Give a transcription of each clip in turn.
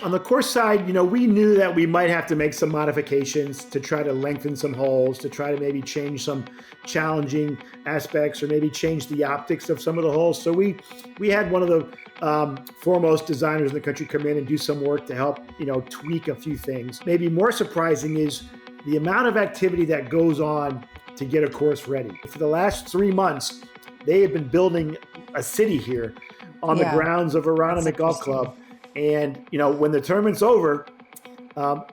On the course side, we knew that we might have to make some modifications to try to lengthen some holes, to try to maybe change some challenging aspects, or maybe change the optics of some of the holes. So we had one of the foremost designers in the country come in and do some work to help, tweak a few things. Maybe more surprising is the amount of activity that goes on to get a course ready. For the last 3 months, they have been building a city here on the grounds of Aronimink Golf Club. And, when the tournament's over,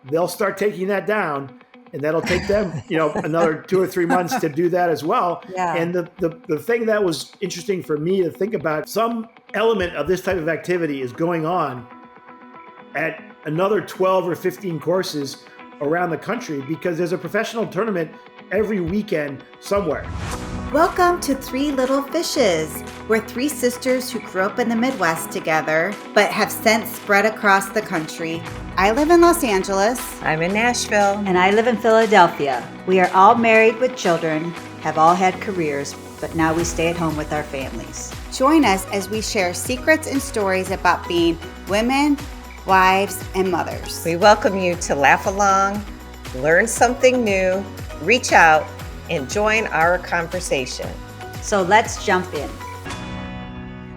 they'll start taking that down, and that'll take them, another 2 or 3 months to do that as well. Yeah. And the thing that was interesting for me to think about, some element of this type of activity is going on at another 12 or 15 courses around the country, because there's a professional tournament every weekend somewhere. Welcome to Three Little Fishes. We're three sisters who grew up in the Midwest together, but have since spread across the country. I live in Los Angeles. I'm in Nashville. And I live in Philadelphia. We are all married with children, have all had careers, but now we stay at home with our families. Join us as we share secrets and stories about being women, wives, and mothers. We welcome you to laugh along, learn something new, reach out, and join our conversation. So let's jump in.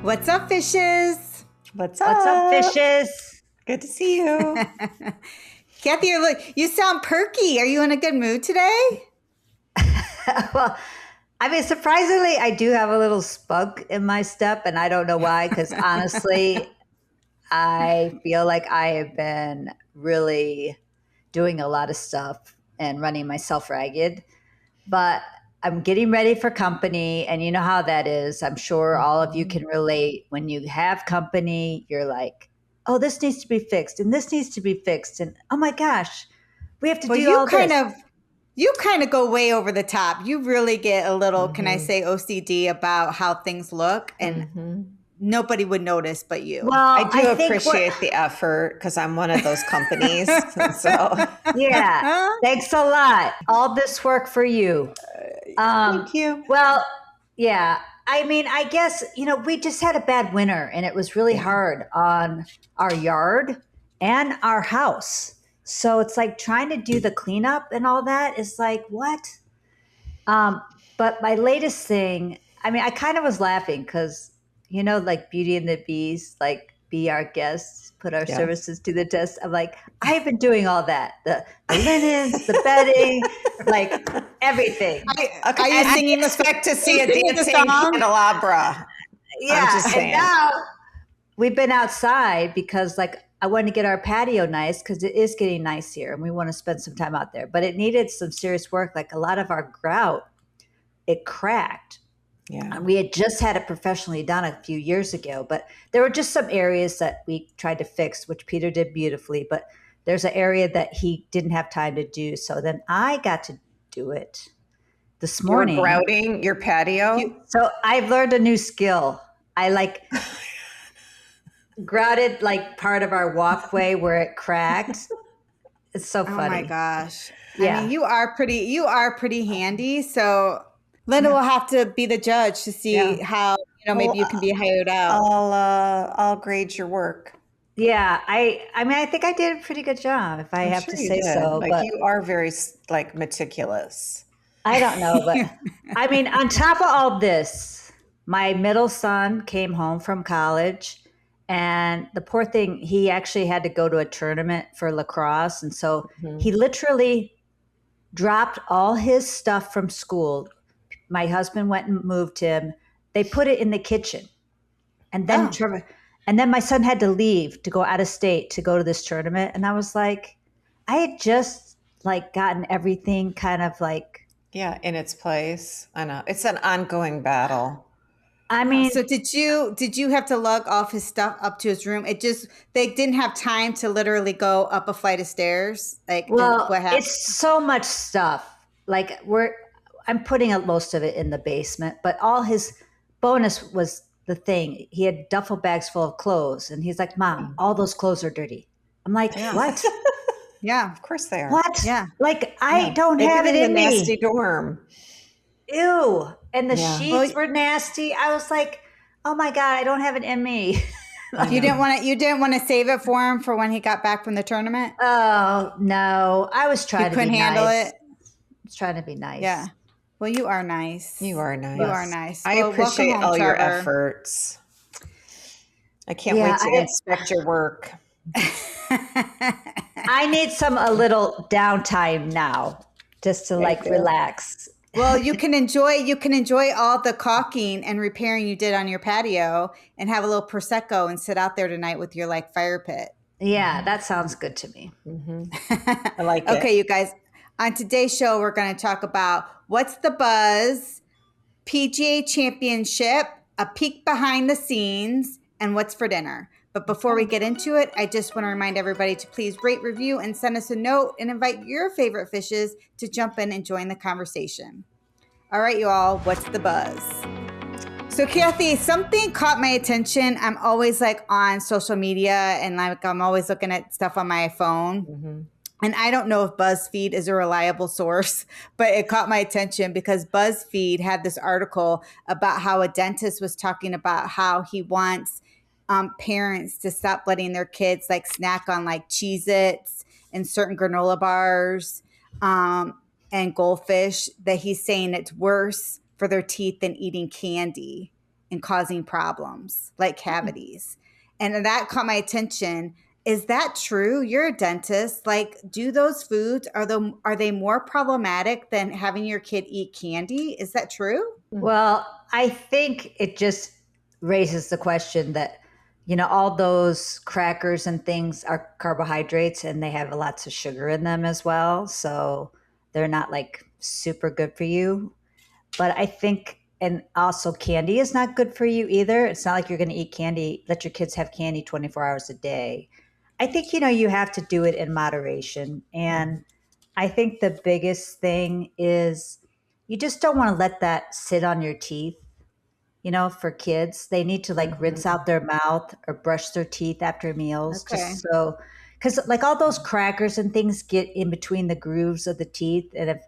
What's up, fishes? What's What's up, fishes? Good to see you. Kathy, you sound perky. Are you in a good mood today? Well, I mean, surprisingly, I do have a little spunk in my step, and I don't know why, because honestly, I feel like I have been really doing a lot of stuff and running myself ragged. But I'm getting ready for company, and you know how that is. I'm sure all of you can relate. When you have company, you're like, oh, this needs to be fixed, and this needs to be fixed, and oh my gosh, we have to do all this. You kind of go way over the top. You really get a little, can I say, OCD about how things look, and nobody would notice but you. Well, I do appreciate the effort, because I'm one of those companies. So yeah, thanks a lot. All this work for you. Thank you. Well, yeah. I mean, I guess, we just had a bad winter, and it was really hard on our yard and our house. So it's like trying to do the cleanup and all that is like, what? But my latest thing, I mean, I kind of was laughing because, like Beauty and the Beast, like be our guests, put our services to the test. I'm like, I have been doing all that. The linens, the bedding, like everything. Are you singing Expect to See a Dancing Candelabra? Yeah. And now we've been outside because I wanted to get our patio nice because it is getting nice here and we want to spend some time out there. But it needed some serious work. Like a lot of our grout, it cracked. Yeah. We had just had it professionally done a few years ago, but there were just some areas that we tried to fix, which Peter did beautifully. But there's an area that he didn't have time to do. So then I got to do it this morning. You're grouting your patio? So I've learned a new skill. I grouted part of our walkway where it cracked. It's so funny. Oh my gosh. Yeah. I mean, you are pretty handy. So Linda will have to be the judge to see how, maybe you can be hired out. I'll grade your work. Yeah. I mean, I think I did a pretty good job if I have to say so. But you are very meticulous. I don't know, but I mean, on top of all this, my middle son came home from college. And the poor thing, he actually had to go to a tournament for lacrosse. And so he literally dropped all his stuff from school. My husband went and moved him. They put it in the kitchen. And then my son had to leave to go out of state to go to this tournament. And I was like, I had just gotten everything kind of in its place. I know. It's an ongoing battle. I mean, so did you have to lug off his stuff up to his room? They didn't have time to literally go up a flight of stairs. What happened? It's so much stuff. I'm putting most of it in the basement, but all his bonus was the thing. He had duffel bags full of clothes, and he's like, "Mom, all those clothes are dirty." I'm like, "What?" Yeah, of course they are. What? Yeah, I don't have it in me. Nasty dorm. Ew. And the sheets were nasty. I was like, oh my God, I don't have it in me. You didn't want to save it for him for when he got back from the tournament? Oh, no. I was trying to be couldn't handle nice. it? I was trying to be nice. Yeah. Well, you are nice. You are nice. You are nice. I Well, appreciate welcome home, all your Trevor. efforts. I can't wait to inspect your work. I need a little downtime now just to relax. Well, you can enjoy all the caulking and repairing you did on your patio and have a little Prosecco and sit out there tonight with your fire pit. Yeah, that sounds good to me. I like it. Okay, you guys. On today's show, we're going to talk about what's the buzz, PGA Championship, a peek behind the scenes, and what's for dinner. But before we get into it, I just want to remind everybody to please rate, review, and send us a note and invite your favorite fishes to jump in and join the conversation. All right, you all, what's the buzz? So, Kathy, something caught my attention. I'm always on social media and I'm always looking at stuff on my phone. Mm-hmm. And I don't know if BuzzFeed is a reliable source, but it caught my attention because BuzzFeed had this article about how a dentist was talking about how he wants parents to stop letting their kids snack on Cheez-Its and certain granola bars and goldfish, that he's saying it's worse for their teeth than eating candy and causing problems like cavities. And that caught my attention. Is that true? You're a dentist. Do those foods, are they more problematic than having your kid eat candy? Is that true? Well, I think it just raises the question that, all those crackers and things are carbohydrates and they have lots of sugar in them as well. So they're not super good for you. But I think, and also candy is not good for you either. It's not like you're going to eat candy, let your kids have candy 24 hours a day. I think, you have to do it in moderation. And I think the biggest thing is you just don't want to let that sit on your teeth. For kids, they need to rinse out their mouth or brush their teeth after meals. Okay. Just so, because all those crackers and things get in between the grooves of the teeth. And if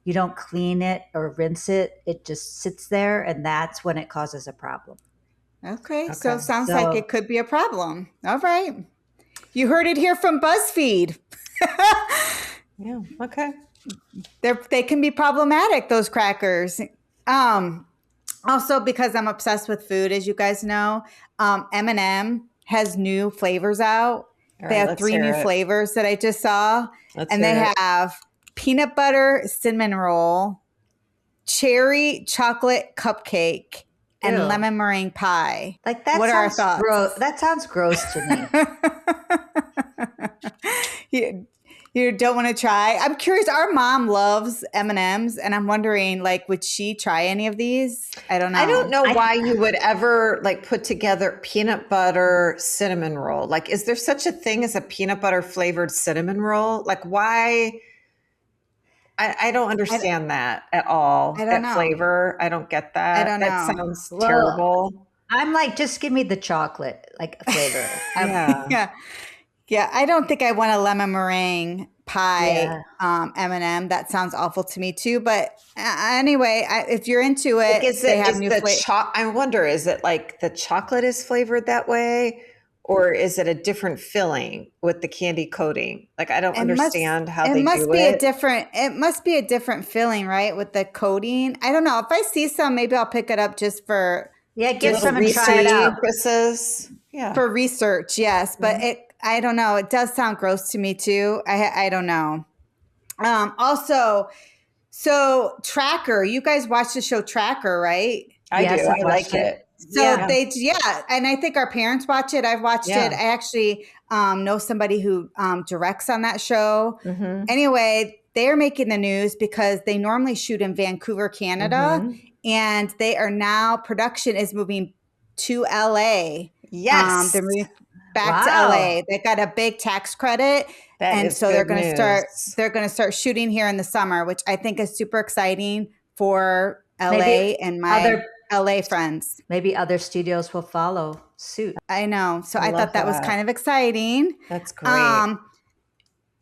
you don't clean it or rinse it, it just sits there. And that's when it causes a problem. Okay. So it sounds like it could be a problem. All right. You heard it here from BuzzFeed. Yeah. Okay. They can be problematic, those crackers. Also, because I'm obsessed with food, as you guys know, M&M has new flavors out. They have 3 new flavors that I just saw. They have peanut butter cinnamon roll, cherry chocolate cupcake, and lemon meringue pie. That what are our thoughts? That sounds gross to me. You don't want to try? I'm curious. Our mom loves M&Ms, and I'm wondering, would she try any of these? I don't know. I don't know why you would ever put together peanut butter cinnamon roll. Is there such a thing as a peanut butter flavored cinnamon roll? Why? I don't understand that at all. I don't know. Flavor. I don't get that. I don't know. That sounds terrible. I'm just give me the chocolate flavor. Yeah, I don't think I want a lemon meringue pie M&M. That sounds awful to me too. But anyway, if you're into it, they have new flavor. I wonder, is it the chocolate is flavored that way? Or is it a different filling with the candy coating? I don't understand how they do it. It must be a different filling, right? With the coating. I don't know. If I see some, maybe I'll pick it up just for get some and try it out. Purposes. Yeah. For research, yes. But I don't know. It does sound gross to me too. I don't know. Also, so Tracker, you guys watch the show Tracker, right? I do. I like it. So and I think our parents watch it. I've watched it. I actually know somebody who directs on that show. Mm-hmm. Anyway, they're making the news because they normally shoot in Vancouver, Canada, and they are now, production is moving to LA. Yes. They're moving back to LA. They got a big tax credit. They're going to start shooting here in the summer, which I think is super exciting for LA and my LA friends. Maybe other studios will follow suit. I know. So I thought that was kind of exciting. That's great.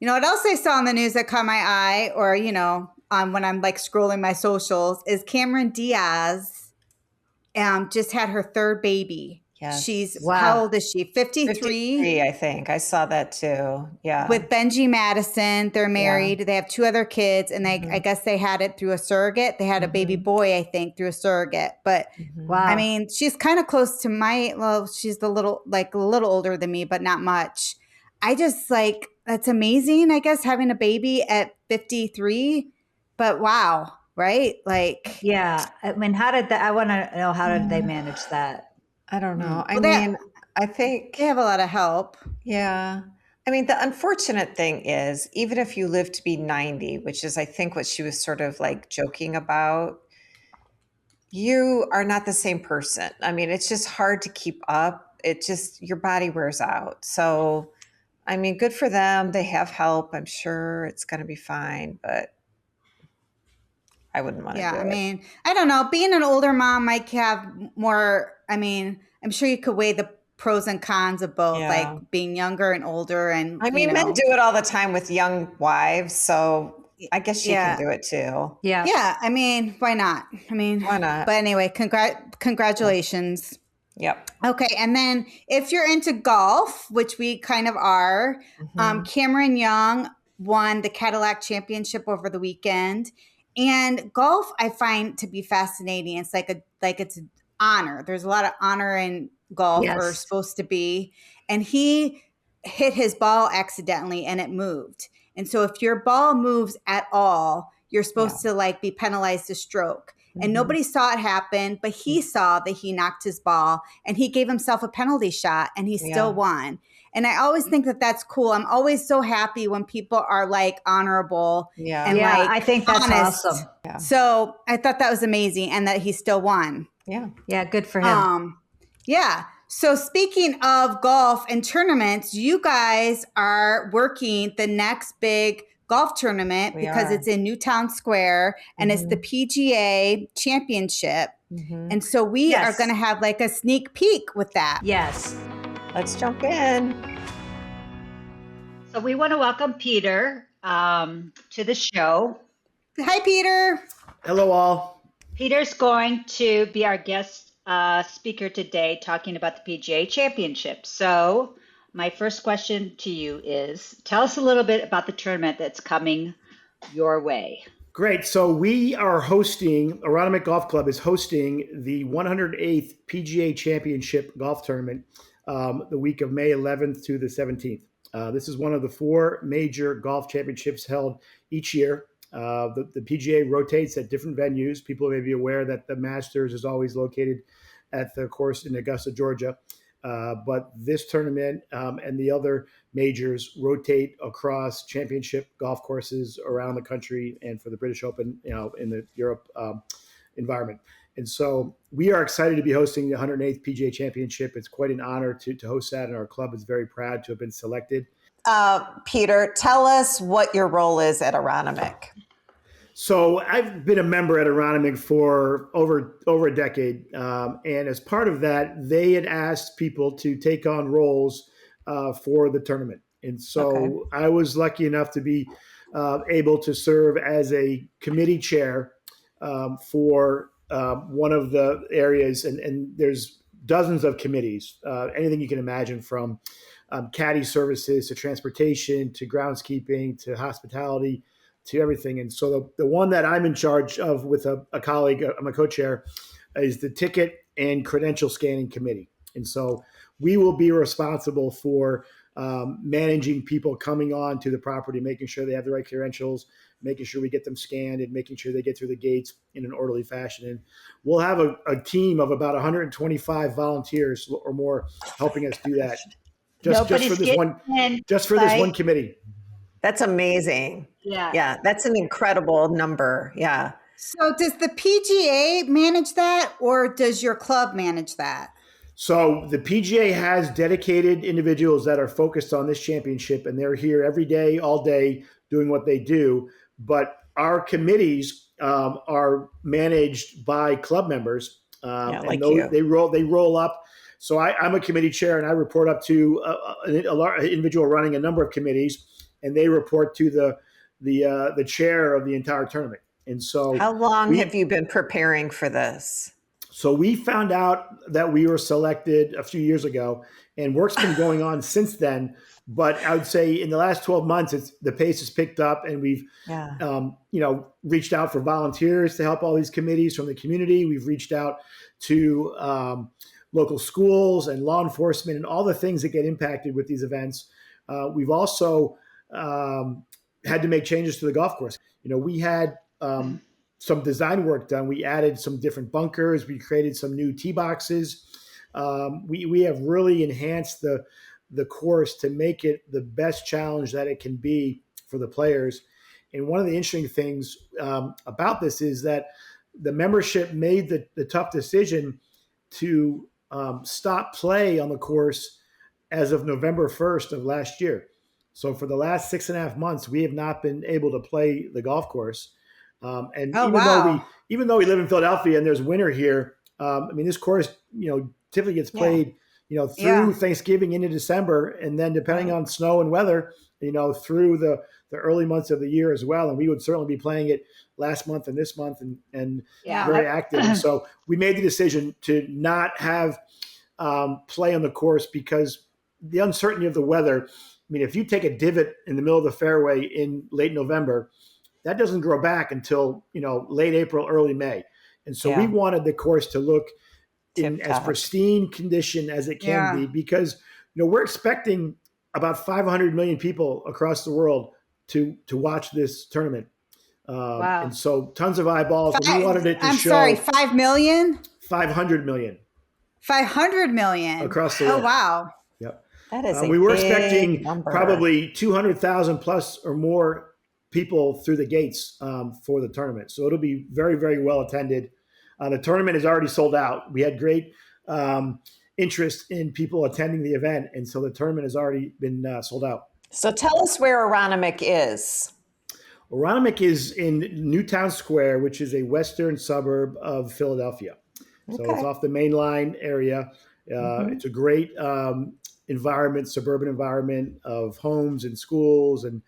What else I saw on the news that caught my eye, or, when I'm scrolling my socials, is Cameron Diaz just had her 3rd baby. Yes. How old is she? 53. 53, I think. I saw that too. Yeah. With Benji Madison. They're married. They have 2 other kids, and I guess they had it through a surrogate. They had a baby boy, I think, through a surrogate. But Wow. I mean, she's kind of close to she's a little older than me, but not much. I just that's amazing, I guess, having a baby at 53. But wow, right? Yeah. I mean, I want to know, how did they manage that? I don't know. I think they have a lot of help. Yeah. I mean, the unfortunate thing is, even if you live to be 90, which is, I think, what she was sort of joking about, you are not the same person. I mean, it's just hard to keep up. Your body wears out. So, I mean, good for them. They have help. I'm sure it's going to be fine, but I wouldn't want to do it. I mean, I don't know. Being an older mom might have more, I'm sure you could weigh the pros and cons of both, being younger and older. And I mean, men do it all the time with young wives, so I guess she can do it too. Yeah. Yeah. I mean, why not? Why not? But anyway, congratulations. Yep. Okay. And then if you're into golf, which we kind of are, Cameron Young won the Cadillac Championship over the weekend. And golf, I find to be fascinating. It's it's honor. There's a lot of honor in golf, or supposed to be. And he hit his ball accidentally and it moved. And so if your ball moves at all, you're supposed to be penalized a stroke. And nobody saw it happen, but he saw that he knocked his ball and he gave himself a penalty shot and he still won. And I always think that that's cool. I'm always so happy when people are honorable. And I think that's honest. awesome. Yeah. So I thought that was amazing, and that he still won. Yeah. Yeah. Good for him. Yeah. So speaking of golf and tournaments, you guys are working the next big golf tournament because it's in Newtown Square and it's the PGA Championship. And so we are going to have a sneak peek with that. Yes. Let's jump in. So we want to welcome Peter to the show. Hi, Peter. Hello, all. Peter's going to be our guest speaker today, talking about the PGA Championship. So my first question to you is, tell us a little bit about the tournament that's coming your way. Great. So we are hosting, Aronimink Golf Club is hosting the 108th PGA Championship golf tournament the week of May 11th to the 17th. This is one of the 4 major golf championships held each year. The PGA rotates at different venues. People may be aware that the Masters is always located at the course in Augusta, Georgia. But this tournament and the other majors rotate across championship golf courses around the country, and for the British Open, in the Europe environment. And so we are excited to be hosting the 108th PGA Championship. It's quite an honor to host that, and our club is very proud to have been selected. Peter, tell us what your role is at Aronimink. So I've been a member at Aronimink for over a decade. And as part of that, they had asked people to take on roles for the tournament. And so I was lucky enough to be able to serve as a committee chair for one of the areas. And there's dozens of committees, anything you can imagine, from caddy services to transportation to groundskeeping to hospitality to everything. And so the one that I'm in charge of with a colleague, I'm a co-chair, is the ticket and credential scanning committee. And so we will be responsible for managing people coming on to the property, making sure they have the right credentials, making sure we get them scanned, and making sure they get through the gates in an orderly fashion. And we'll have a team of about 125 volunteers or more helping us do that. Just for this one committee. That's amazing. Yeah, that's an incredible number. Yeah. So does the PGA manage that, or does your club manage that? So the PGA has dedicated individuals that are focused on this championship, and they're here every day, all day, doing what they do. But our committees are managed by club members. Like you. They roll up. So I'm a committee chair, and I report up to an individual running a number of committees, and they report to the chair of the entire tournament. And so, how long have you been preparing for this? So we found out that we were selected a few years ago, and work's been going on since then. But I would say in the last 12 months, the pace has picked up, and we've, reached out for volunteers to help all these committees from the community. We've reached out to local schools and law enforcement and all the things that get impacted with these events. We've also had to make changes to the golf course. We had some design work done. We added some different bunkers. We created some new tee boxes. We have really enhanced the course to make it the best challenge that it can be for the players. And one of the interesting things about this is that the membership made the tough decision to stop play on the course as of November 1st of last year. So for the last 6.5 months, we have not been able to play the golf course. Even though we live in Philadelphia and there's winter here, this course, typically gets played, through Thanksgiving into December, and then depending on snow and weather, through the early months of the year as well. And we would certainly be playing it last month and this month and very active. And so we made the decision to not have play on the course because the uncertainty of the weather. If you take a divot in the middle of the fairway in late November, that doesn't grow back until, late April, early May. And so we wanted the course to look in as pristine condition as it can be, because, we're expecting about 500 million people across the world to watch this tournament. And so tons of eyeballs. We wanted it to show. I'm sorry, 5 million? 500 million. 500 million. Across the world. Oh, wow. Yep. That is we were expecting number. Probably 200,000 plus or more people through the gates for the tournament. So it'll be very, very well attended. The tournament is already sold out. We had great interest in people attending the event. And so the tournament has already been sold out. So tell us where Aronimink is. Aronimink is in Newtown Square, which is a western suburb of Philadelphia. So it's off the main line area. It's a great environment, suburban environment of homes and schools and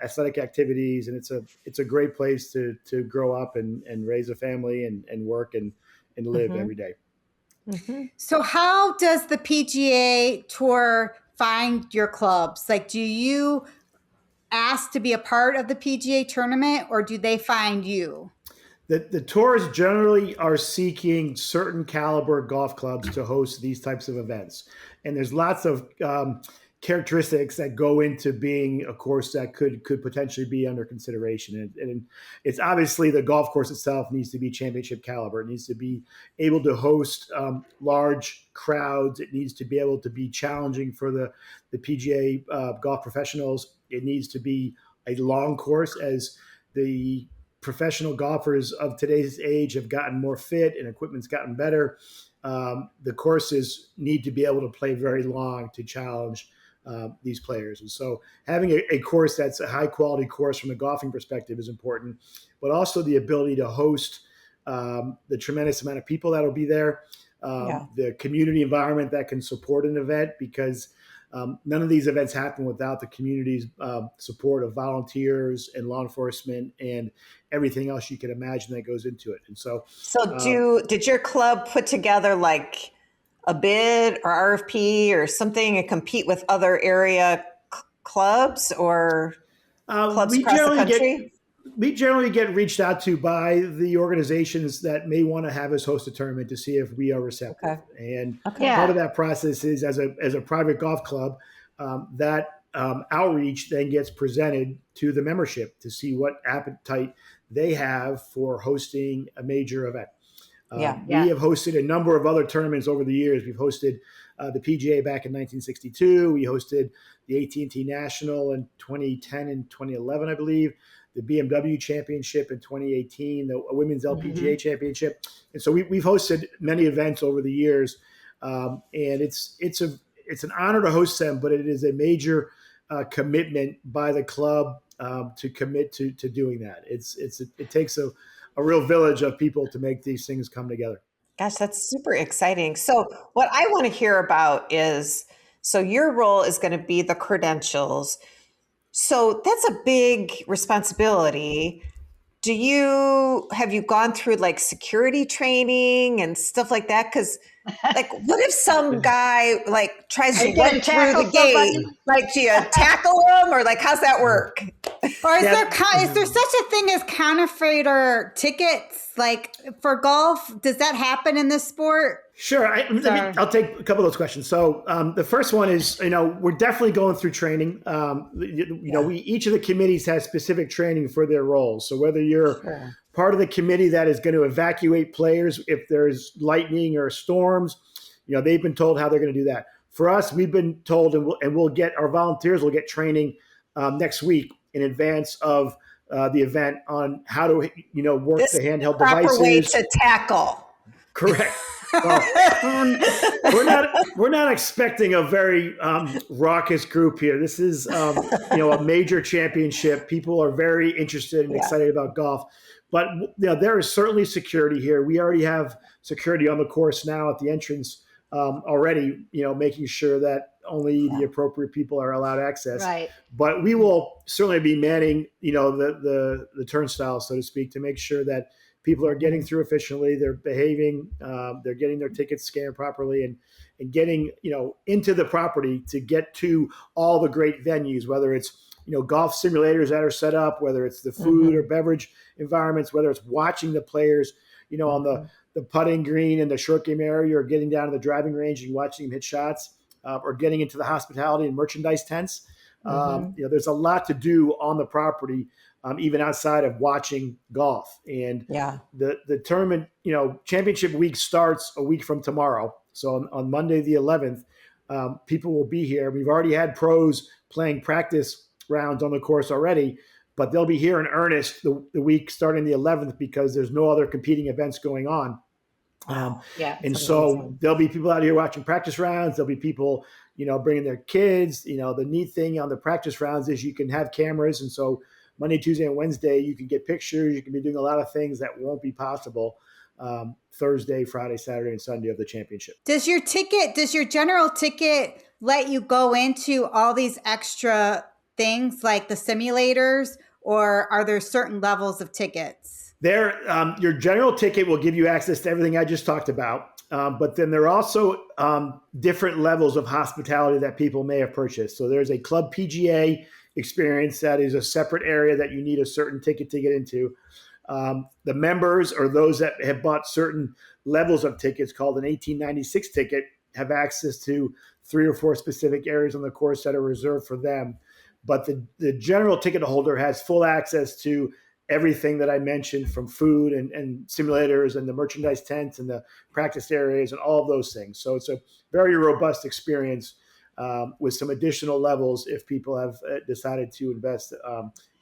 athletic activities. And it's a great place to grow up and raise a family and work and live every day. So how does the PGA Tour find your clubs? Like, do you ask to be a part of the PGA tournament, or do they find you? The tours generally are seeking certain caliber golf clubs to host these types of events. And there's lots of characteristics that go into being a course that could potentially be under consideration. And it's obviously the golf course itself needs to be championship caliber. It needs to be able to host large crowds. It needs to be able to be challenging for the PGA golf professionals. It needs to be a long course, as the professional golfers of today's age have gotten more fit and equipment's gotten better. The courses need to be able to play very long to challenge these players. And so having a course that's a high quality course from a golfing perspective is important, but also the ability to host the tremendous amount of people that'll be there, the community environment that can support an event, because none of these events happen without the community's support of volunteers and law enforcement and everything else you can imagine that goes into it. And so did your club put together like a bid or RFP or something and compete with other area clubs or clubs across the country? We generally get reached out to by the organizations that may want to have us host a tournament to see if we are receptive. And part of that process is, as a private golf club, that outreach then gets presented to the membership to see what appetite they have for hosting a major event. We have hosted a number of other tournaments over the years. We've hosted the PGA back in 1962. We hosted the AT&T National in 2010 and 2011, I believe. The BMW Championship in 2018, the Women's LPGA Championship. And so we've hosted many events over the years. And it's an honor to host them, but it is a major commitment by the club to commit to doing that. It takes a real village of people to make these things come together. Gosh, that's super exciting. So what I want to hear about is, so your role is going to be the credentials. So that's a big responsibility. have you gone through like security training and stuff like that? Because like, what if some guy like tries to run through the gate? Like, do you tackle him, or like, how's that work? Or is there such a thing as counterfeiter tickets? Like for golf, does that happen in this sport? Sure. I'll take a couple of those questions. So the first one is, we're definitely going through training. Each of the committees has specific training for their roles. So whether you're part of the committee that is going to evacuate players if there's lightning or storms, they've been told how they're going to do that. For us, we've been told, and we'll get our volunteers will get training next week in advance of the event on how to, work the handheld devices. Proper way to tackle. Correct. Well, we're not expecting a very raucous group here. This is a major championship. People are very interested and excited about golf, but there is certainly security here. We already have security on the course now at the entrance already. Making sure that only the appropriate people are allowed access. Right. But we will certainly be manning the turnstile, so to speak, to make sure that people are getting through efficiently. They're behaving. They're getting their tickets scanned properly, and getting into the property to get to all the great venues. Whether it's golf simulators that are set up, whether it's the food or beverage environments, whether it's watching the players on the putting green and the short game area, or getting down to the driving range and watching them hit shots, or getting into the hospitality and merchandise tents. There's a lot to do on the property. Even outside of watching golf. And the tournament, championship week starts a week from tomorrow. So on Monday, the 11th, people will be here. We've already had pros playing practice rounds on the course already, but they'll be here in earnest the week starting the 11th because there's no other competing events going on. And so there'll be people out here watching practice rounds. There'll be people, bringing their kids. The neat thing on the practice rounds is you can have cameras. And so Monday, Tuesday, and Wednesday, you can get pictures. You can be doing a lot of things that won't be possible Thursday, Friday, Saturday, and Sunday of the championship. Does your general ticket let you go into all these extra things like the simulators, or are there certain levels of tickets? Your general ticket will give you access to everything I just talked about. But then there are also different levels of hospitality that people may have purchased. So there's a Club PGA experience that is a separate area that you need a certain ticket to get into. The members, or those that have bought certain levels of tickets called an 1896 ticket, have access to 3 or 4 specific areas on the course that are reserved for them. But the general ticket holder has full access to everything that I mentioned, from food and simulators and the merchandise tents and the practice areas and all of those things. So it's a very robust experience with some additional levels if people have decided to invest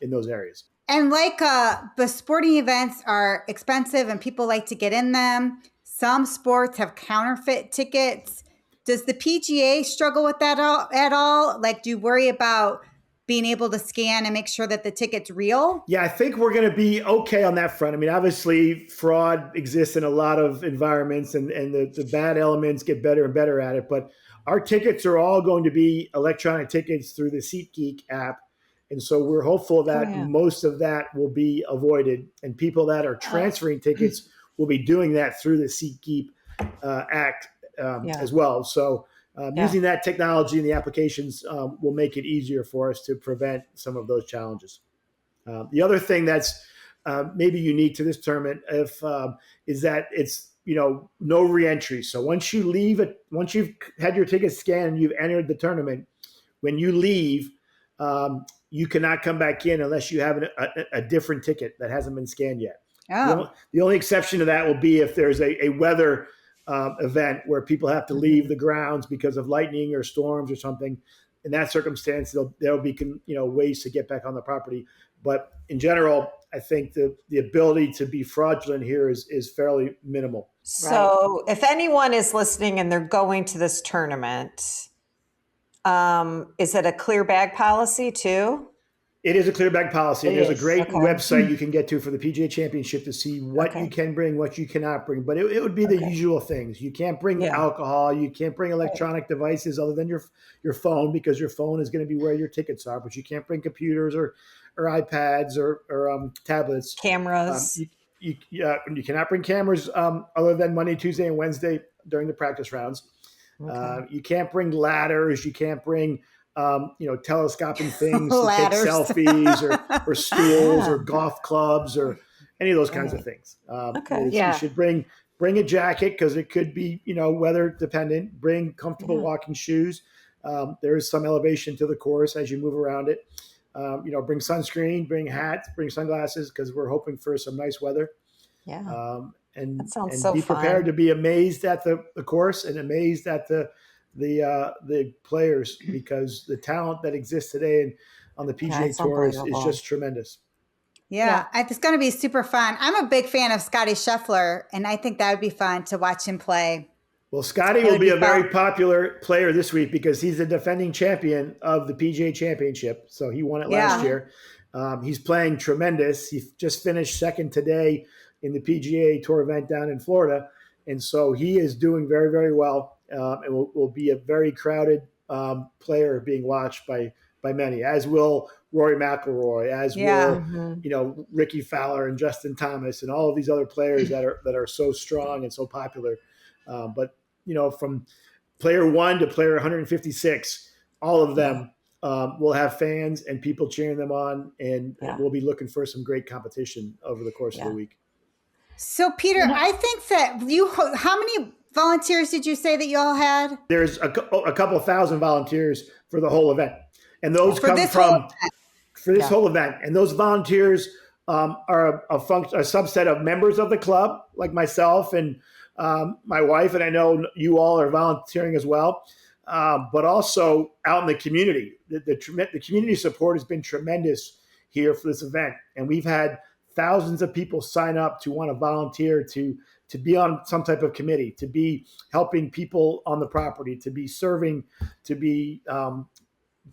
in those areas. And the sporting events are expensive and people like to get in them. Some sports have counterfeit tickets. Does the PGA struggle with that at all? Like, do you worry about being able to scan and make sure that the ticket's real? Yeah, I think we're going to be okay on that front. I mean, obviously, fraud exists in a lot of environments, and the bad elements get better and better at it. But our tickets are all going to be electronic tickets through the SeatGeek app. And so we're hopeful that most of that will be avoided. And people that are transferring tickets will be doing that through the SeatGeek act as well. So using that technology and the applications will make it easier for us to prevent some of those challenges. The other thing that's maybe unique to this tournament is that it's no reentry. So once you've had your ticket scanned and you've entered the tournament, when you leave, you cannot come back in unless you have a different ticket that hasn't been scanned yet. The only exception to that will be if there's a weather event where people have to leave the grounds because of lightning or storms or something. In that circumstance, there'll be ways to get back on the property. But in general, I think the ability to be fraudulent here is fairly minimal. So if anyone is listening and they're going to this tournament, is it a clear bag policy too? It is a clear bag policy. It There's a is, great okay. website you can get to for the PGA Championship to see what Okay. you can bring, what you cannot bring. But it would be the Okay. usual things. You can't bring Yeah. alcohol. You can't bring electronic devices other than your phone, because your phone is going to be where your tickets are. But you can't bring computers or iPads or tablets. Cameras. You cannot bring cameras other than Monday, Tuesday, and Wednesday during the practice rounds. Okay. You can't bring ladders. You can't bring telescoping things to take Ladders. selfies or stools Yeah. or golf clubs or any of those kinds of Right. things. Okay. You should bring a jacket because it could be weather dependent. Bring comfortable Yeah. walking shoes. There is some elevation to the course as you move around it. Bring sunscreen, bring hats, bring sunglasses because we're hoping for some nice weather. Yeah. And That sounds so be prepared fun. to be amazed at the course and amazed at the players, because the talent that exists today on the PGA it's Tour is unbelievable. just tremendous. Yeah, it's going to be super fun. I'm a big fan of Scotty Scheffler, and I think that would be fun to watch him play. Well, Scotty will be a very popular player this week because he's the defending champion of the PGA Championship. So he won it last year. He's playing tremendous. He just finished second today in the PGA Tour event down in Florida. And so he is doing very, very well, and will be a very crowded player being watched by many, as will Rory McIlroy, as will Ricky Fowler and Justin Thomas and all of these other players that are so strong and so popular. But from player 1 to player 156, all of them will have fans and people cheering them on, and we'll be looking for some great competition over the course of the week. So, Peter, I think that how many volunteers did you say that you all had? There's a couple thousand volunteers for the whole event. And those come from this whole event. And those volunteers are a subset of members of the club, like myself and my wife, and I know you all are volunteering as well, but also out in the community. The community support has been tremendous here for this event. And we've had thousands of people sign up to want to volunteer to be on some type of committee, to be helping people on the property, to be serving, to be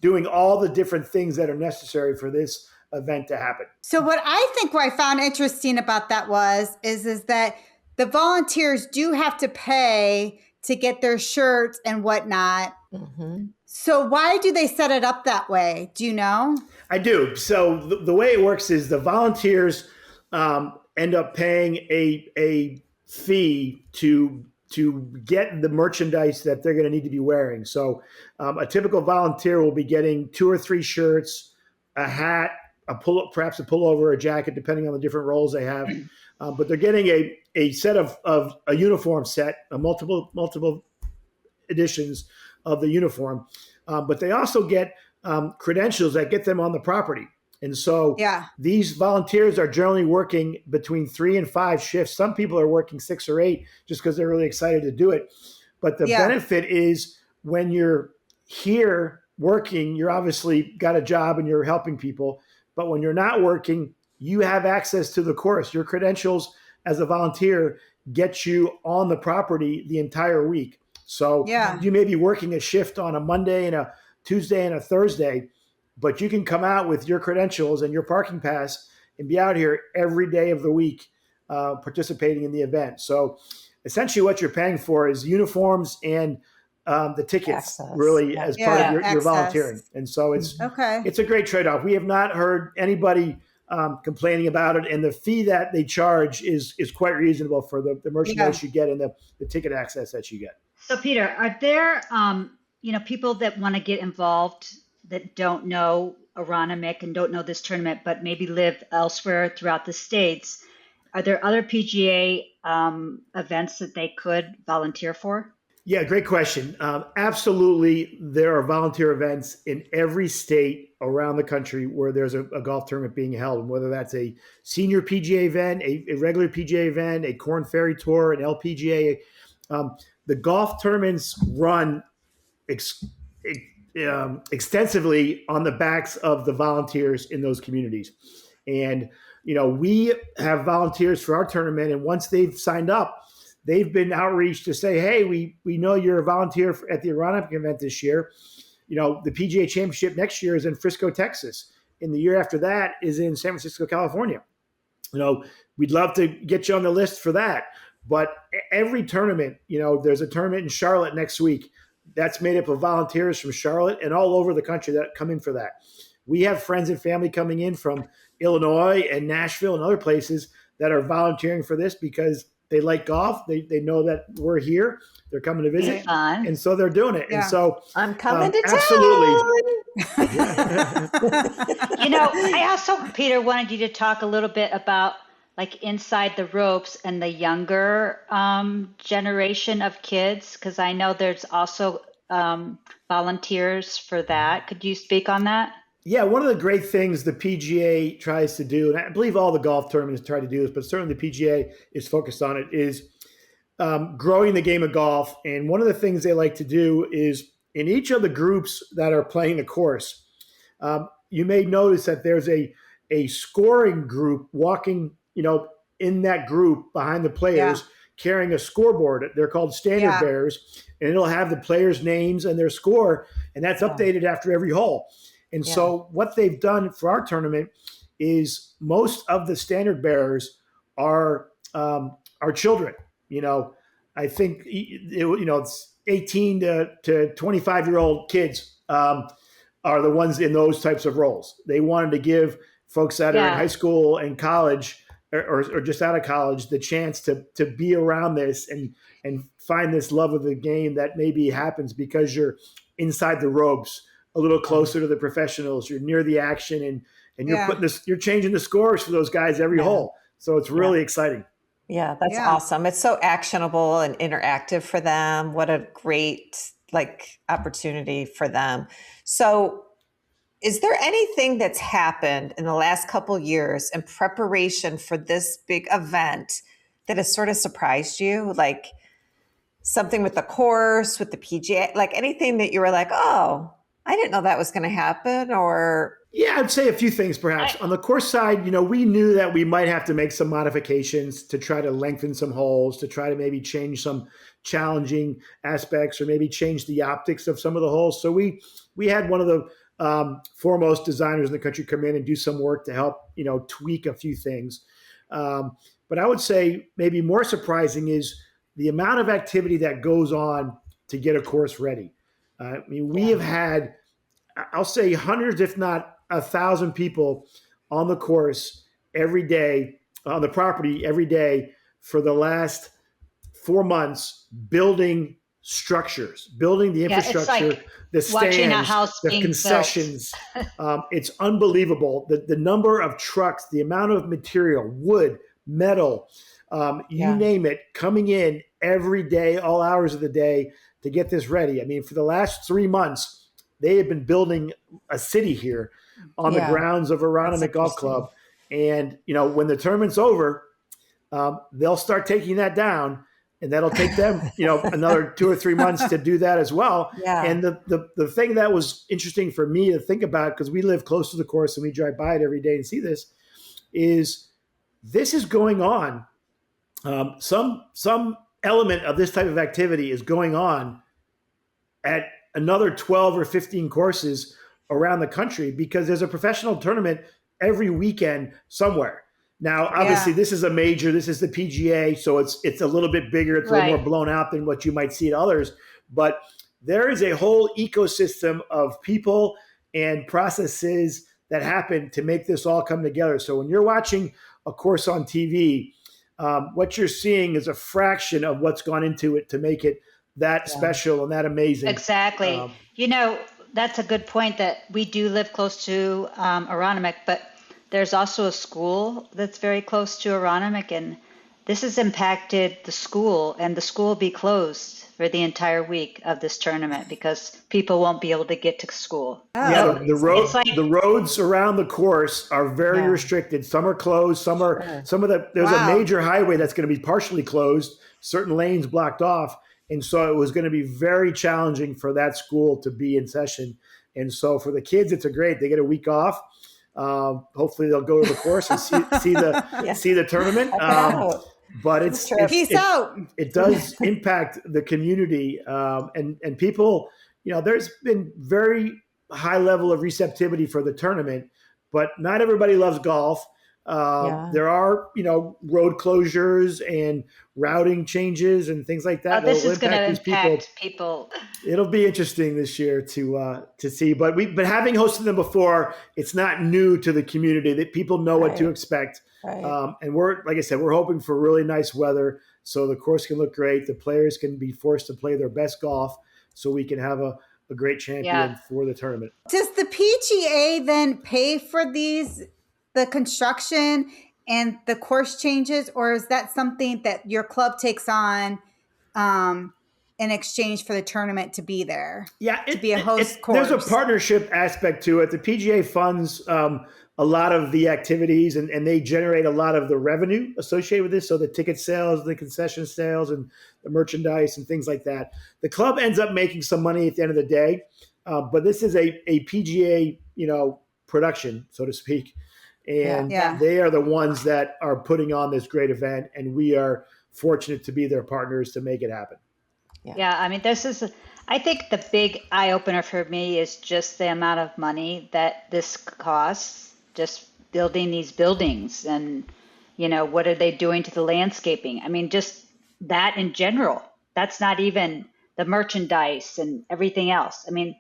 doing all the different things that are necessary for this event to happen. So what I found interesting about that is that the volunteers do have to pay to get their shirts and whatnot. Mm-hmm. So why do they set it up that way? Do you know? I do. So the way it works is the volunteers end up paying a fee to get the merchandise that they're going to need to be wearing. So a typical volunteer will be getting 2 or 3 shirts, a hat, perhaps a pullover, a jacket, depending on the different roles they have. But they're getting a set of a uniform set, multiple editions of the uniform. But they also get credentials that get them on the property. And so these volunteers are generally working between 3 and 5 shifts. Some people are working 6 or 8 just because they're really excited to do it. But the benefit is when you're here working, you're obviously got a job and you're helping people. But when you're not working, you have access to the course. Your credentials as a volunteer get you on the property the entire week. So you may be working a shift on a Monday and a Tuesday and a Thursday, but you can come out with your credentials and your parking pass and be out here every day of the week participating in the event. So essentially what you're paying for is uniforms and the tickets as part of your volunteering. And so it's a great trade-off. We have not heard anybody complaining about it. And the fee that they charge is quite reasonable for the merchandise you get and the ticket access that you get. So Peter, are there, people that want to get involved that don't know Aronimink and don't know this tournament, but maybe live elsewhere throughout the States? Are there other PGA events that they could volunteer for? Yeah, great question. Absolutely. There are volunteer events in every state around the country where there's a golf tournament being held, whether that's a senior PGA event, a regular PGA event, a Corn Ferry Tour, an LPGA. The golf tournaments run extensively on the backs of the volunteers in those communities. And, we have volunteers for our tournament. And once they've signed up, they've been outreached to say, hey, we know you're a volunteer at the Aronimink event this year. The PGA Championship next year is in Frisco, Texas. and the year after that is in San Francisco, California. We'd love to get you on the list for that. But every tournament, there's a tournament in Charlotte next week that's made up of volunteers from Charlotte and all over the country that come in for that. We have friends and family coming in from Illinois and Nashville and other places that are volunteering for this because they like golf. They know that we're here. They're coming to visit. And so they're doing it. Yeah. And so I'm coming to absolutely. I also, Peter, wanted you to talk a little bit about like inside the ropes and the younger generation of kids, because I know there's also volunteers for that. Could you speak on that? Yeah, one of the great things the PGA tries to do, and I believe all the golf tournaments try to do this, but certainly the PGA is focused on it, is growing the game of golf. And one of the things they like to do is in each of the groups that are playing the course, you may notice that there's a scoring group walking, in that group behind the players, carrying a scoreboard. They're called standard bearers, and it'll have the players' names and their score, and that's updated after every hole. And so what they've done for our tournament is most of the standard bearers are children. I think it's 18 to 25-year-old kids are the ones in those types of roles. They wanted to give folks that are in high school and college or just out of college the chance to be around this and find this love of the game that maybe happens because you're inside the ropes, a little closer to the professionals. You're near the action, and you're changing the scores for those guys every hole. So it's really exciting. Yeah, that's awesome. It's so actionable and interactive for them. What a great opportunity for them. So is there anything that's happened in the last couple of years in preparation for this big event that has sort of surprised you? Like something with the course, with the PGA, like anything that you were like, oh, I didn't know that was going to happen, or... Yeah, I'd say a few things perhaps. On the course side, we knew that we might have to make some modifications to try to lengthen some holes, to try to maybe change some challenging aspects or maybe change the optics of some of the holes. So we had one of the foremost designers in the country come in and do some work to help, tweak a few things. But I would say maybe more surprising is the amount of activity that goes on to get a course ready. We have had, I'll say hundreds, if not 1,000 people on the course every day, on the property every day for the last 4 months, building structures, building the infrastructure, like the stands, the concessions. It's unbelievable. The number of trucks, the amount of material, wood, metal, you name it, coming in every day, all hours of the day to get this ready. I mean, for the last 3 months, they have been building a city here on the grounds of Aronimink Golf Club. And, when the tournament's over, they'll start taking that down, and that'll take them, another 2 or 3 months to do that as well. Yeah. And the thing that was interesting for me to think about, because we live close to the course and we drive by it every day and see this is going on. Some element of this type of activity is going on at another 12 or 15 courses around the country, because there's a professional tournament every weekend somewhere. Now, obviously, this is a major. This is the PGA, so it's a little bit bigger. It's a little more blown out than what you might see at others. But there is a whole ecosystem of people and processes that happen to make this all come together. So when you're watching a course on TV, what you're seeing is a fraction of what's gone into it to make it that special and that amazing. Exactly. That's a good point, that we do live close to Aronimink, but there's also a school that's very close to Aronimink, and this has impacted the school, and the school will be closed for the entire week of this tournament because people won't be able to get to school. Yeah, the roads around the course are very restricted. Some are closed. There's a major highway that's going to be partially closed, certain lanes blocked off. And so it was going to be very challenging for that school to be in session. And so for the kids, it's they get a week off. Hopefully they'll go to the course and see the tournament. But it does impact the community and people. There's been very high level of receptivity for the tournament, but not everybody loves golf. There are, road closures and routing changes and things like that. Oh, this will is going to these impact people. It'll be interesting this year to see. But having hosted them before, it's not new to the community. That people know what to expect. Right. And like I said, we're hoping for really nice weather so the course can look great. The players can be forced to play their best golf, so we can have a great champion for the tournament. Does the PGA then pay for the construction and the course changes, or is that something that your club takes on in exchange for the tournament to be there? Yeah, to be a host course. There's a partnership aspect to it. The PGA funds a lot of the activities, and they generate a lot of the revenue associated with this. So the ticket sales, the concession sales, and the merchandise and things like that. The club ends up making some money at the end of the day, but this is a PGA production, so to speak, and they are the ones that are putting on this great event, and we are fortunate to be their partners to make it happen. Yeah, I mean, I think the big eye opener for me is just the amount of money that this costs, just building these buildings, and what are they doing to the landscaping? I mean, just that in general. That's not even the merchandise and everything else. I mean,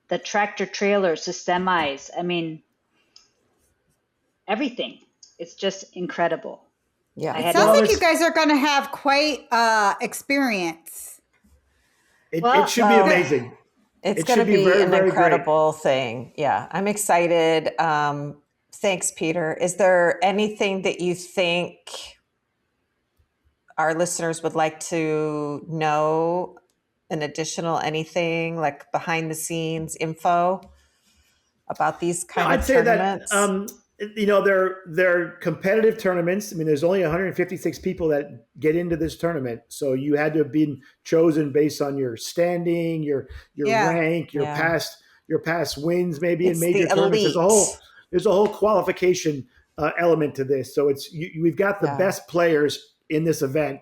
the tractor trailers, the semis. I mean, everything. It's just incredible. Yeah, it sounds like you guys are going to have quite experience. It should be amazing. It's going to be an incredible thing. Yeah, I'm excited. Thanks, Peter. Is there anything that you think our listeners would like to know? An additional anything like behind the scenes info about these kind of tournaments? I'd say that they're competitive tournaments. I mean, there's only 156 people that get into this tournament, so you had to have been chosen based on your standing, your rank, your past wins, maybe in major tournaments. There's a whole qualification element to this. So we've got the best players in this event.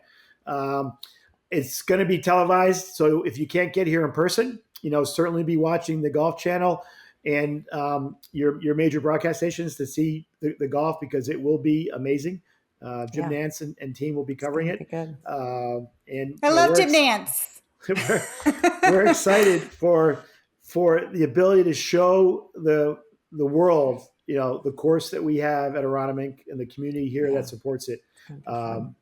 It's going to be televised, so if you can't get here in person, certainly be watching the Golf Channel and your major broadcast stations to see the golf, because it will be amazing. Jim Nance and team will be covering it. Good. And I love Jim Nance. We're excited for the ability to show the world, the course that we have at Aronimink and the community here that supports it.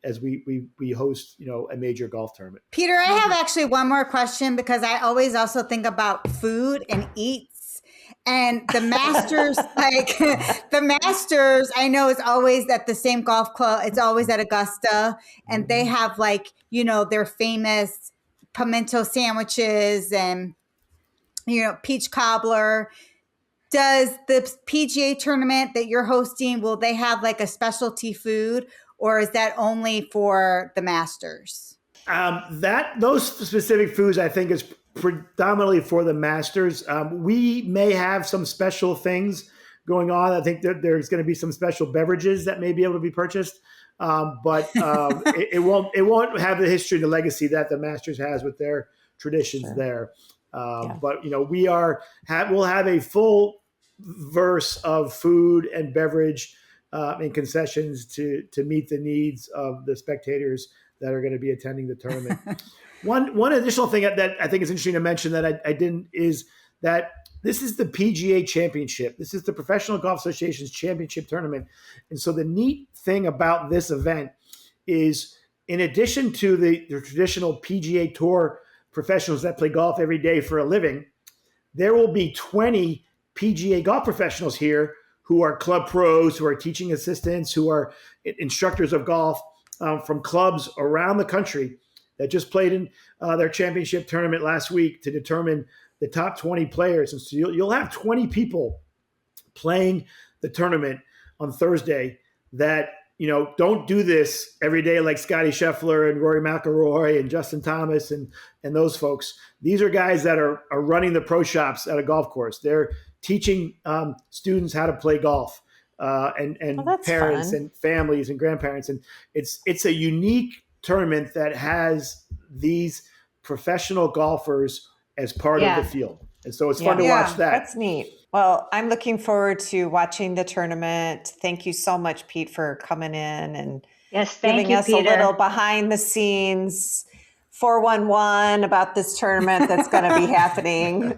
As we host, a major golf tournament. Peter, I have actually one more question, because I always also think about food and eats, and the Masters, the Masters, I know is always at the same golf club. It's always at Augusta, and they have their famous pimento sandwiches and, peach cobbler. Does the PGA tournament that you're hosting, will they have a specialty food? Or is that only for the Masters? Those specific foods, I think, is predominantly for the Masters. We may have some special things going on. I think that there's going to be some special beverages that may be able to be purchased, but it won't have the history and the legacy that the Masters has with their traditions there. But we'll have a full verse of food and beverage and concessions to meet the needs of the spectators that are going to be attending the tournament. One additional thing that I think is interesting to mention that I didn't is that this is the PGA Championship. This is the Professional Golf Association's championship tournament. And so the neat thing about this event is, in addition to the traditional PGA Tour professionals that play golf every day for a living, there will be 20 PGA golf professionals here who are club pros, who are teaching assistants, who are instructors of golf from clubs around the country that just played in their championship tournament last week to determine the top 20 players. And so you'll have 20 people playing the tournament on Thursday that don't do this every day like Scotty Scheffler and Rory McIlroy and Justin Thomas and those folks. These are guys that are running the pro shops at a golf course. They're teaching students how to play golf and parents fun. And families and grandparents. And it's a unique tournament that has these professional golfers as part of the field. And so it's fun to watch that. That's neat. Well, I'm looking forward to watching the tournament. Thank you so much, Pete, for coming in and Yes, thank giving you, us Peter. a little behind the scenes 411 about this tournament that's going to be happening.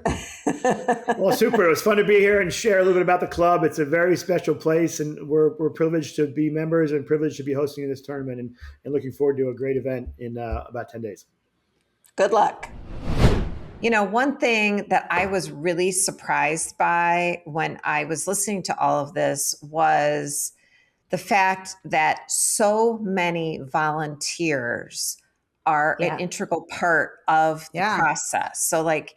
Well, super. It was fun to be here and share a little bit about the club. It's a very special place, and we're privileged to be members and privileged to be hosting this tournament, and looking forward to a great event in about 10 days. Good luck. You know, one thing that I was really surprised by when I was listening to all of this was the fact that so many volunteers are an integral part of the process. So like,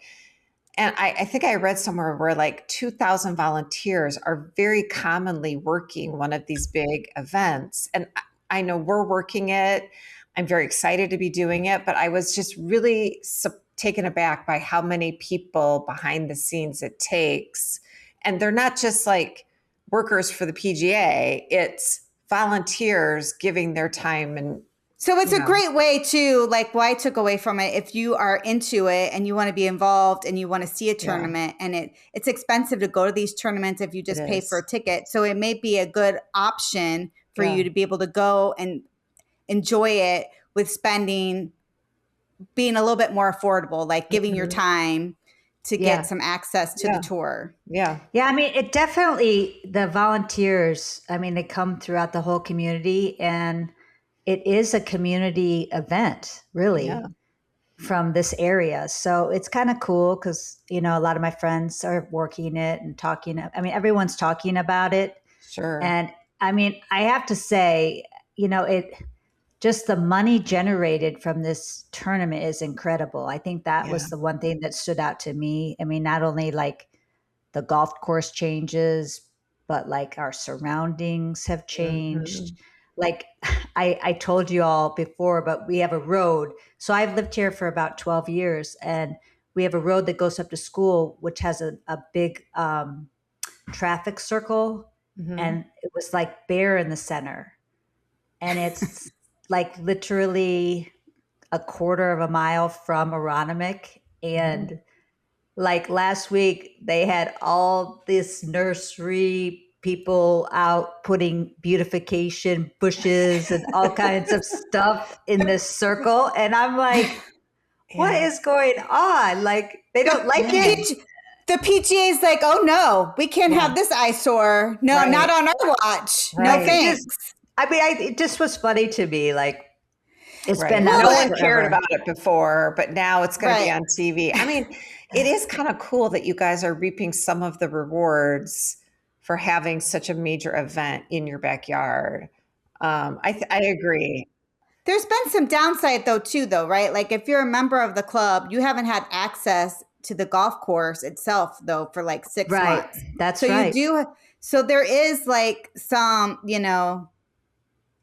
and I think I read somewhere where like 2,000 volunteers are very commonly working one of these big events. And I know we're working it. I'm very excited to be doing it, but I was just really taken aback by how many people behind the scenes it takes. And they're not just like workers for the PGA, it's volunteers giving their time. And so it's a great way to, like, what I took away from it, if you are into it and you want to be involved and you want to see a tournament, and it's expensive to go to these tournaments if you just pay for a ticket. So it may be a good option for you to be able to go and enjoy it with spending, being a little bit more affordable, like giving your time to get some access to the tour. Yeah. I mean, it definitely, the volunteers, I mean, they come throughout the whole community, and it is a community event, really, from this area. So it's kind of cool because, you know, a lot of my friends are working it and talking. I mean, everyone's talking about it. Sure. And I mean, I have to say, you know, just the money generated from this tournament is incredible. I think that was the one thing that stood out to me. I mean, not only like the golf course changes, but like our surroundings have changed. Like I told you all before, but we have a road. So I've lived here for about 12 years, and we have a road that goes up to school, which has a big traffic circle. And it was like bare in the center. And it's like literally a quarter of a mile from Aronimink. And like last week, they had all this nursery people out putting beautification bushes and all kinds of stuff in this circle. And I'm like, what is going on? Like, they don't like it. The PGA is like, oh no, we can't have this eyesore. No, not on our watch. No thanks. It just was funny to me. Like, it's been no one cared about it before, but now it's going to be on TV. I mean, it is kind of cool that you guys are reaping some of the rewards for having such a major event in your backyard. I agree. There's been some downside though, right? Like if you're a member of the club, you haven't had access to the golf course itself though for like 6 months. That's so right. So there is like some, you know,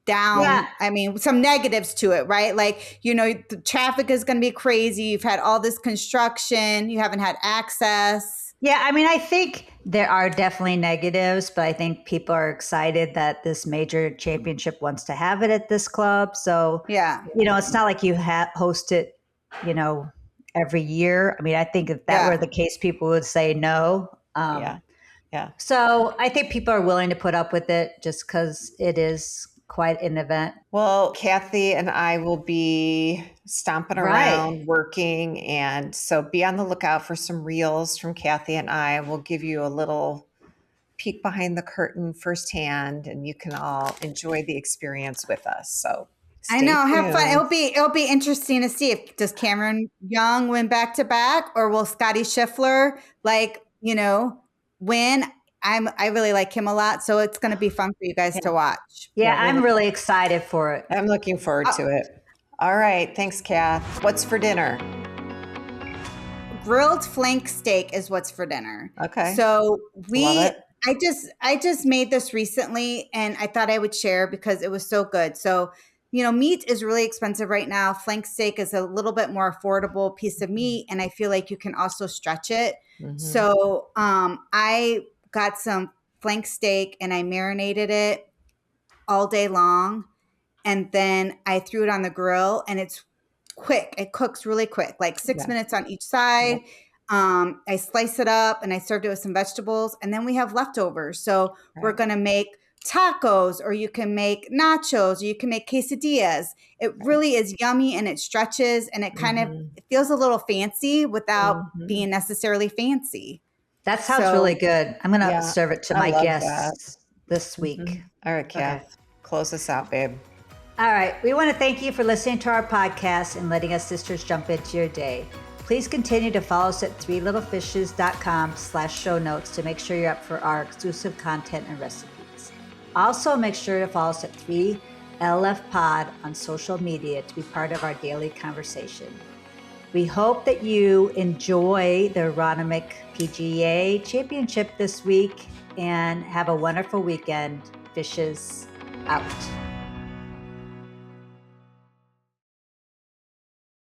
I mean, some negatives to it, right? Like, you know, the traffic is going to be crazy. You've had all this construction. You haven't had access. Yeah. I mean, I think there are definitely negatives, but I think people are excited that this major championship wants to have it at this club. So, you know, it's not like you host it, you know, every year. I mean, I think if that were the case, people would say no. So I think people are willing to put up with it just because it is quite an event. Well, Kathy and I will be stomping around working. And so be on the lookout for some reels from Kathy and I. We'll give you a little peek behind the curtain firsthand, and you can all enjoy the experience with us. So I know, have fun. It'll be interesting to see does Cameron Young win back to back, or will Scotty Scheffler, like, you know, win? I really like him a lot, so it's going to be fun for you guys to watch. Yeah, I'm really excited for it. I'm looking forward to it. All right, thanks, Kath. What's for dinner? Grilled flank steak is what's for dinner. Okay. So I just made this recently, and I thought I would share because it was so good. So, you know, meat is really expensive right now. Flank steak is a little bit more affordable piece of meat, and I feel like you can also stretch it. So I got some flank steak and I marinated it all day long. And then I threw it on the grill, and it's quick. It cooks really quick, like 6 minutes on each side. I slice it up and I served it with some vegetables, and then we have leftovers. So we're going to make tacos, or you can make nachos, or you can make quesadillas. It really is yummy, and it stretches, and it kind of it feels a little fancy without being necessarily fancy. That sounds really good. I'm going to serve it to my guests this week. All right, Kath, close us out, babe. All right. We want to thank you for listening to our podcast and letting us sisters jump into your day. Please continue to follow us at 3littlefishes.com/show notes to make sure you're up for our exclusive content and recipes. Also, make sure to follow us at 3LF Pod on social media to be part of our daily conversation. We hope that you enjoy the Aronimic PGA Championship this week and have a wonderful weekend. Fishes out.